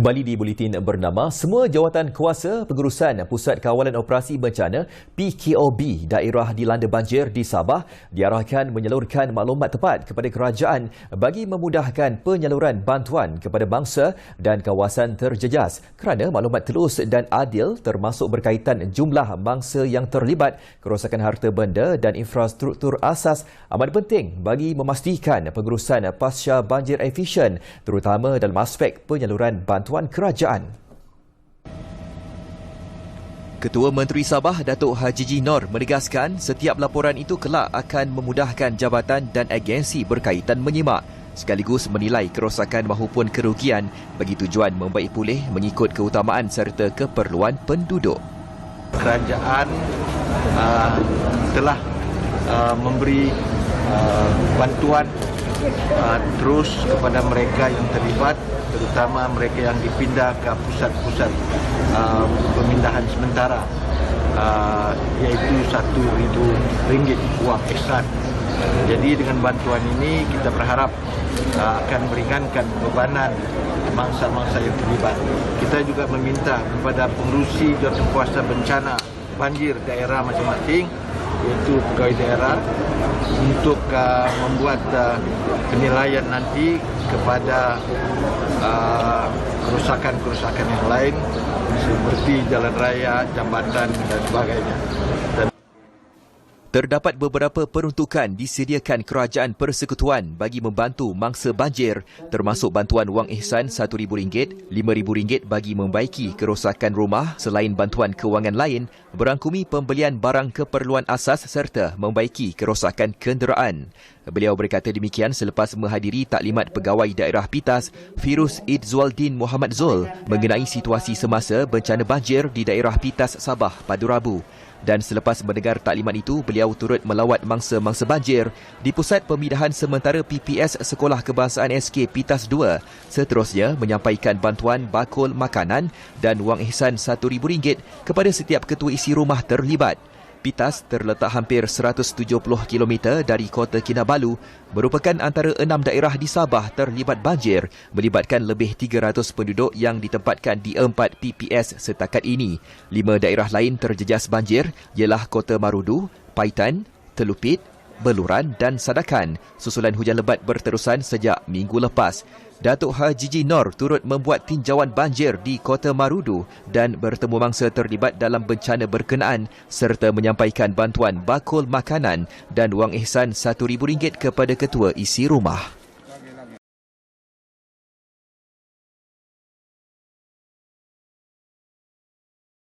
Kembali di buletin bernama, semua jawatan kuasa pengurusan Pusat Kawalan Operasi Bencana PKOB daerah dilanda banjir di Sabah diarahkan menyalurkan maklumat tepat kepada kerajaan bagi memudahkan penyaluran bantuan kepada bangsa dan kawasan terjejas kerana maklumat telus dan adil termasuk berkaitan jumlah bangsa yang terlibat, kerosakan harta benda dan infrastruktur asas amat penting bagi memastikan pengurusan pasca banjir efisien terutama dalam aspek penyaluran bantuan kerajaan. Ketua Menteri Sabah Datuk Haji Nor menegaskan setiap laporan itu kelak akan memudahkan jabatan dan agensi berkaitan menyimak sekaligus menilai kerosakan mahupun kerugian bagi tujuan membaik pulih mengikut keutamaan serta keperluan penduduk. Kerajaan telah memberi bantuan terus kepada mereka yang terlibat, terutama mereka yang dipindah ke pusat-pusat pemindahan sementara, iaitu RM1,000 wang ihsan. Jadi dengan bantuan ini kita berharap akan meringankan bebanan mangsa-mangsa yang terlibat. Kita juga meminta kepada pengurusi jawatankuasa bencana banjir daerah masing-masing, iaitu pegawai daerah, untuk membuat penilaian nanti kepada kerusakan-kerusakan yang lain seperti jalan raya, jambatan dan sebagainya. Terdapat beberapa peruntukan disediakan Kerajaan Persekutuan bagi membantu mangsa banjir, termasuk bantuan wang ihsan RM1,000, RM5,000 bagi membaiki kerosakan rumah selain bantuan kewangan lain, berangkumi pembelian barang keperluan asas serta membaiki kerosakan kenderaan. Beliau berkata demikian selepas menghadiri taklimat Pegawai Daerah Pitas Firuz Idzwaldin Muhammad Zul mengenai situasi semasa bencana banjir di daerah Pitas Sabah pada Rabu. Dan selepas mendengar taklimat itu, beliau turut melawat mangsa-mangsa banjir di Pusat Pemindahan Sementara PPS Sekolah Kebangsaan SK Pitas 2. Seterusnya menyampaikan bantuan bakul makanan dan wang ihsan RM1,000 kepada setiap ketua isi rumah terlibat. Pitas terletak hampir 170 km dari Kota Kinabalu, merupakan antara 6 daerah di Sabah terlibat banjir, melibatkan lebih 300 penduduk yang ditempatkan di 4 PPS setakat ini. 5 daerah lain terjejas banjir ialah Kota Marudu, Paitan, Telupit, Beluran dan Sadakan, susulan hujan lebat berterusan sejak minggu lepas. Datuk Haji Nor turut membuat tinjauan banjir di Kota Marudu dan bertemu mangsa terlibat dalam bencana berkenaan serta menyampaikan bantuan bakul makanan dan wang ihsan RM1,000 kepada ketua isi rumah.